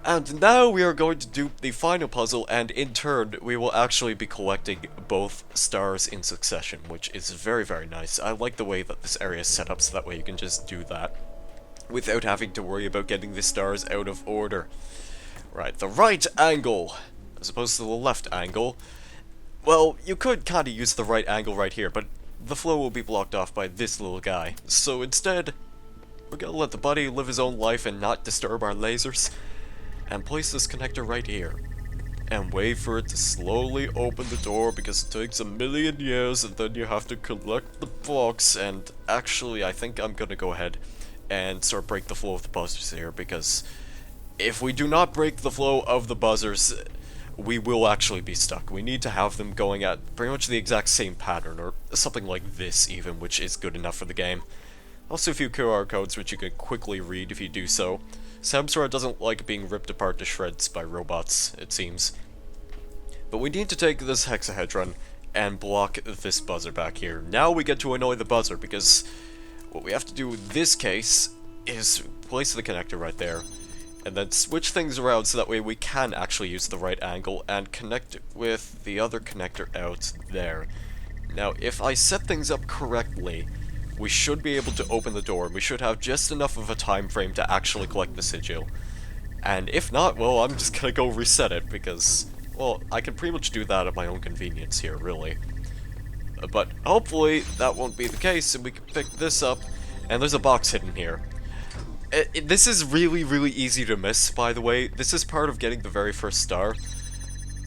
And now we are going to do the final puzzle, and in turn, we will actually be collecting both stars in succession, which is very, very nice. I like the way that this area is set up, so that way you can just do that without having to worry about getting the stars out of order. Right, the right angle, as opposed to the left angle. Well, you could kind of use the right angle right here, but the flow will be blocked off by this little guy. So instead, we're gonna let the buddy live his own life and not disturb our lasers. And place this connector right here. And wait for it to slowly open the door because it takes a million years and then you have to collect the box. And actually, I think I'm gonna go ahead and sort of break the flow of the buzzers here, because if we do not break the flow of the buzzers, we will actually be stuck. We need to have them going at pretty much the exact same pattern, or something like this even, which is good enough for the game. Also a few QR codes which you can quickly read if you do so. Samsara doesn't like being ripped apart to shreds by robots, it seems. But we need to take this hexahedron and block this buzzer back here. Now we get to annoy the buzzer, because what we have to do in this case is place the connector right there, and then switch things around so that way we can actually use the right angle and connect it with the other connector out there. Now, if I set things up correctly, we should be able to open the door, and we should have just enough of a time frame to actually collect the sigil. And if not, well, I'm just gonna go reset it, because, well, I can pretty much do that at my own convenience here, really. But hopefully that won't be the case, and we can pick this up, and there's a box hidden here. This is really, really easy to miss, by the way. This is part of getting the very first star.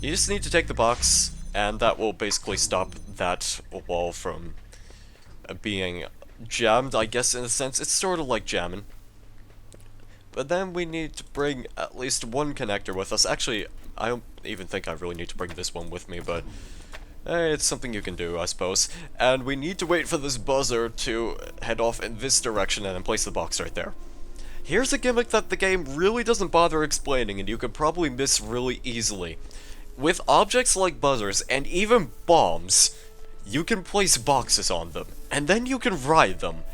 You just need to take the box, and that will basically stop that wall from being jammed, I guess, in a sense. It's sort of like jamming. But then we need to bring at least one connector with us. Actually, I don't even think I really need to bring this one with me, but hey, it's something you can do, I suppose. And we need to wait for this buzzer to head off in this direction and then place the box right there. Here's a gimmick that the game really doesn't bother explaining, and you could probably miss really easily. With objects like buzzers, and even bombs, you can place boxes on them, and then you can ride them.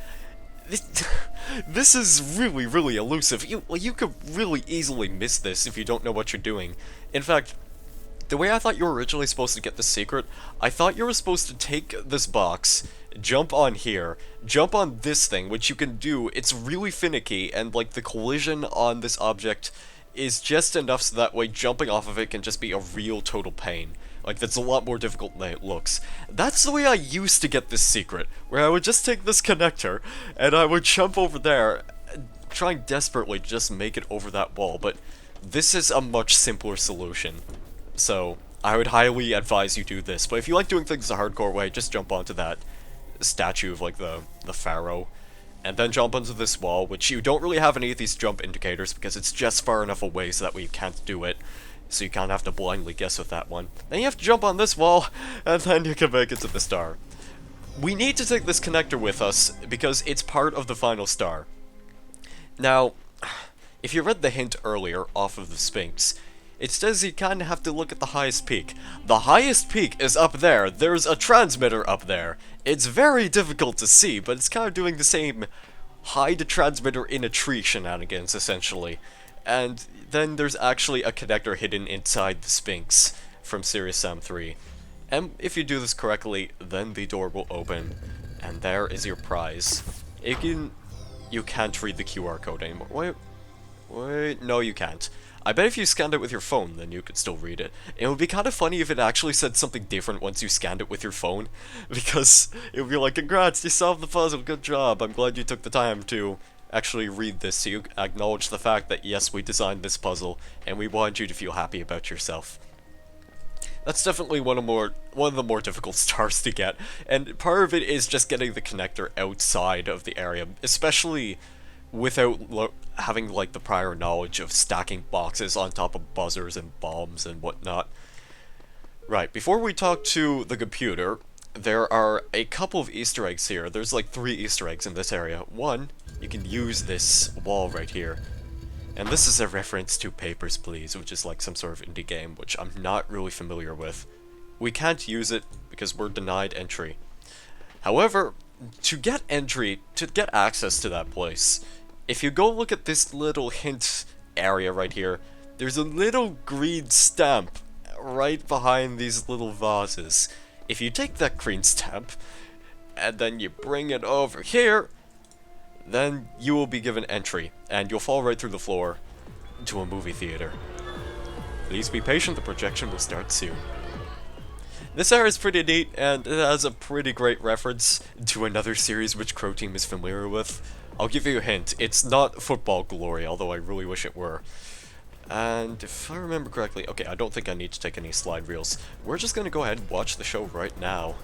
This is really, really elusive. You could really easily miss this if you don't know what you're doing. In fact, the way I thought you were originally supposed to get the secret, I thought you were supposed to take this box, jump on here, jump on this thing, which you can do. It's really finicky, and like the collision on this object is just enough so that way jumping off of it can just be a real total pain. Like, that's a lot more difficult than it looks. That's the way I used to get this secret, where I would just take this connector, and I would jump over there, trying desperately to just make it over that wall, but this is a much simpler solution. So, I would highly advise you do this, but if you like doing things the hardcore way, just jump onto that statue of, like, the pharaoh, and then jump onto this wall, which you don't really have any of these jump indicators, because it's just far enough away so that way you can't do it. So you kind of have to blindly guess with that one. Then you have to jump on this wall, and then you can make it to the star. We need to take this connector with us, because it's part of the final star. Now, if you read the hint earlier off of the Sphinx, it says you kind of have to look at the highest peak. The highest peak is up there. There's a transmitter up there. It's very difficult to see, but it's kind of doing the same hide a transmitter in a tree shenanigans, essentially. And then there's actually a connector hidden inside the Sphinx from Serious Sam 3. And if you do this correctly, then the door will open, and there is your prize. You can't read the QR code anymore. Wait, no you can't. I bet if you scanned it with your phone, then you could still read it. It would be kind of funny if it actually said something different once you scanned it with your phone, because it would be like, congrats, you solved the puzzle, good job, I'm glad you took the time to actually read this so you acknowledge the fact that yes, we designed this puzzle, and we want you to feel happy about yourself. That's definitely one of the more difficult stars to get, and part of it is just getting the connector outside of the area, especially without having like the prior knowledge of stacking boxes on top of buzzers and bombs and whatnot. Right, before we talk to the computer, there are a couple of Easter eggs here. There's like 3 Easter eggs in this area. One, you can use this wall right here. And this is a reference to Papers, Please, which is like some sort of indie game, which I'm not really familiar with. We can't use it because we're denied entry. However, to get access to that place, if you go look at this little hint area right here, there's a little green stamp right behind these little vases. If you take that green stamp, and then you bring it over here, then you will be given entry, and you'll fall right through the floor to a movie theater. Please be patient, the projection will start soon. This area is pretty neat, and it has a pretty great reference to another series which Crow Team is familiar with. I'll give you a hint, it's not Football Glory, although I really wish it were. And if I remember correctly, okay, I don't think I need to take any slide reels. We're just gonna go ahead and watch the show right now.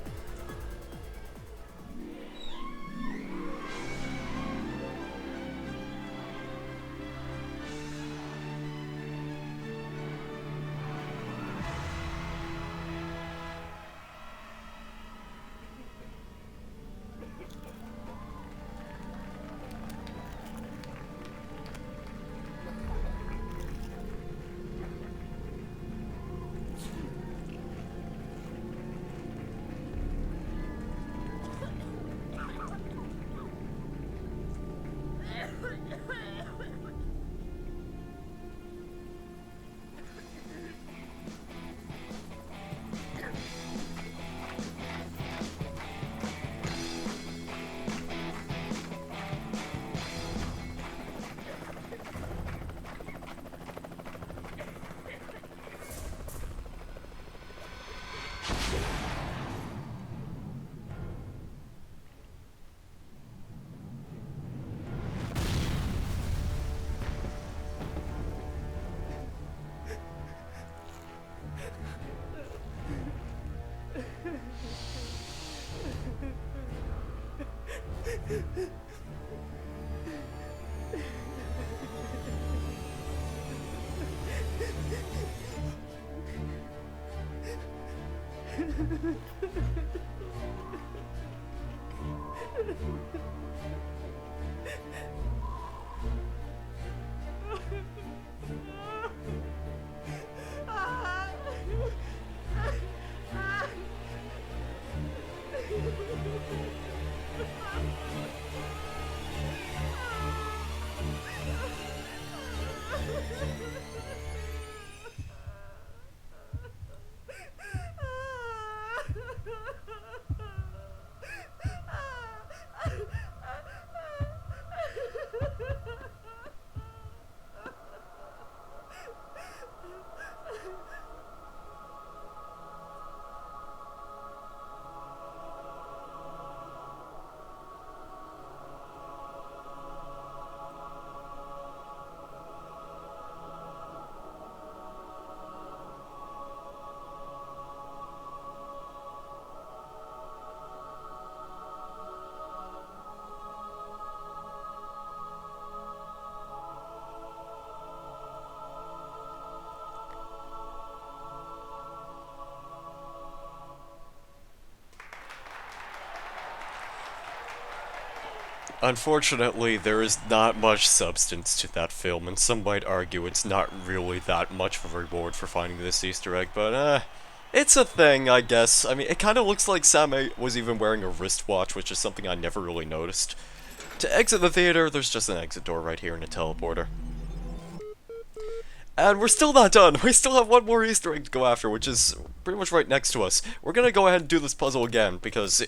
Unfortunately, there is not much substance to that film, and some might argue it's not really that much of a reward for finding this Easter egg, but it's a thing, I guess. I mean, it kind of looks like Sam was even wearing a wristwatch, which is something I never really noticed. To exit the theater, there's just an exit door right here and a teleporter. And we're still not done. We still have one more Easter egg to go after, which is pretty much right next to us. We're gonna go ahead and do this puzzle again, because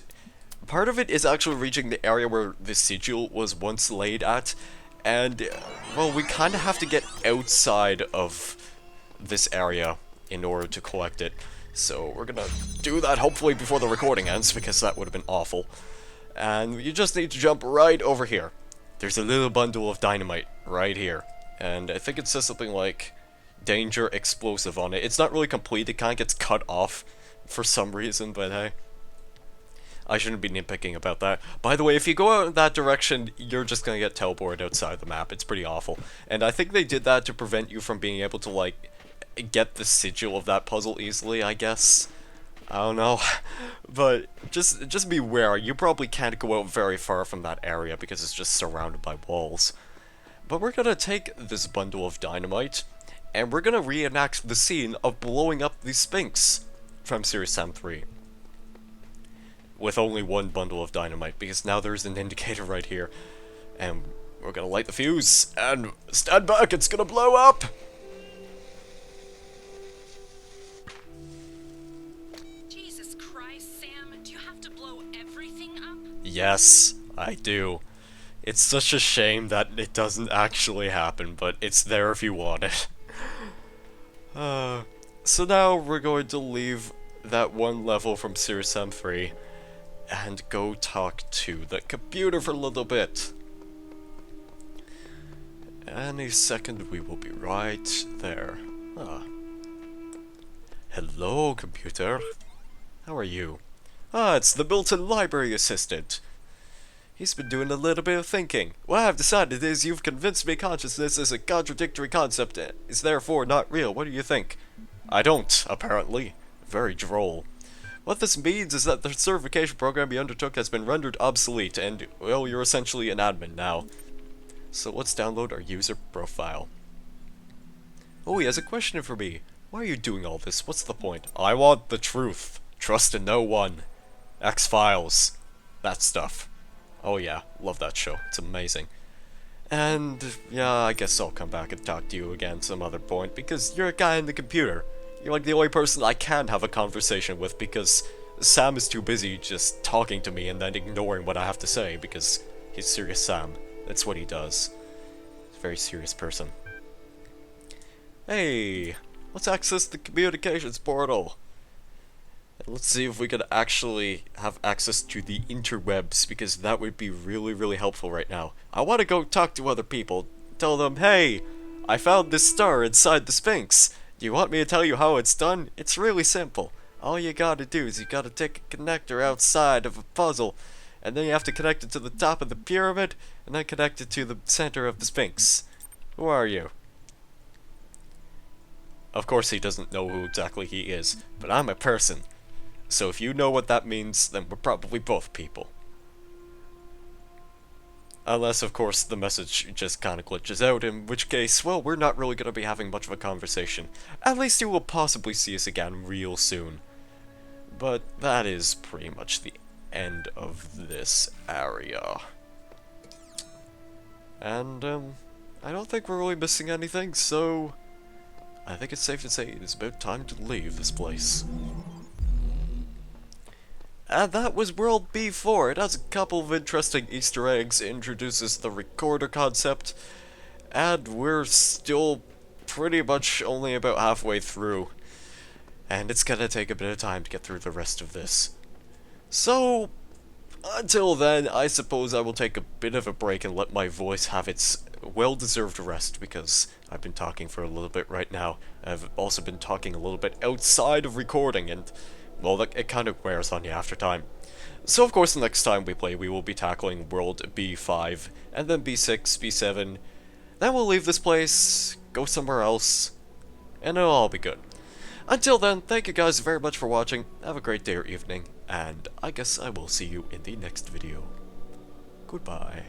part of it is actually reaching the area where the sigil was once laid at, and, well, we kind of have to get outside of this area in order to collect it. So we're gonna do that hopefully before the recording ends, because that would have been awful. And you just need to jump right over here. There's a little bundle of dynamite right here, and I think it says something like danger explosive on it. It's not really complete, it kind of gets cut off for some reason, but hey. I shouldn't be nitpicking about that. By the way, if you go out in that direction, you're just gonna get teleported outside the map. It's pretty awful. And I think they did that to prevent you from being able to, like, get the sigil of that puzzle easily, I guess. I don't know. But just beware, you probably can't go out very far from that area because it's just surrounded by walls. But we're gonna take this bundle of dynamite, and we're gonna reenact the scene of blowing up the Sphinx from Series Sam 3. With only one bundle of dynamite, because now there's an indicator right here. And we're gonna light the fuse, and stand back, it's gonna blow up! Yes, I do. It's such a shame that it doesn't actually happen, but it's there if you want it. So now we're going to leave that one level from Serious Sam 3 and go talk to the computer for a little bit. Any second we will be right there. Ah. Hello, computer. How are you? Ah, it's the Milton Library Assistant. He's been doing a little bit of thinking. What I've decided is you've convinced me consciousness is a contradictory concept and is therefore not real. What do you think? I don't, apparently. Very droll. What this means is that the certification program you undertook has been rendered obsolete, and, well, you're essentially an admin now. So let's download our user profile. Oh, he has a question for me. Why are you doing all this? What's the point? I want the truth. Trust in no one. X-Files. That stuff. Oh yeah, love that show. It's amazing. And, yeah, I guess I'll come back and talk to you again some other point, because you're a guy in the computer. You're like the only person I can have a conversation with, because Sam is too busy just talking to me and then ignoring what I have to say, because he's Serious Sam. That's what he does. He's a very serious person. Hey, let's access the communications portal. And let's see if we can actually have access to the interwebs, because that would be really, really helpful right now. I want to go talk to other people. Tell them, hey, I found this star inside the Sphinx. Do you want me to tell you how it's done? It's really simple. All you gotta do is you gotta take a connector outside of a puzzle, and then you have to connect it to the top of the pyramid, and then connect it to the center of the Sphinx. Who are you? Of course he doesn't know who exactly he is, but I'm a person. So if you know what that means, then we're probably both people. Unless, of course, the message just kinda glitches out, in which case, well, we're not really gonna be having much of a conversation. At least you will possibly see us again real soon. But that is pretty much the end of this area. And, I don't think we're really missing anything, so I think it's safe to say it's about time to leave this place. And that was World B4. It has a couple of interesting Easter eggs, it introduces the recorder concept, and we're still pretty much only about halfway through. And it's gonna take a bit of time to get through the rest of this. So, until then, I suppose I will take a bit of a break and let my voice have its well-deserved rest, because I've been talking for a little bit right now. I've also been talking a little bit outside of recording, and well, it kind of wears on you after time. So of course the next time we play we will be tackling World B5, and then B6, B7, then we'll leave this place, go somewhere else, and it'll all be good. Until then, thank you guys very much for watching, have a great day or evening, and I guess I will see you in the next video. Goodbye.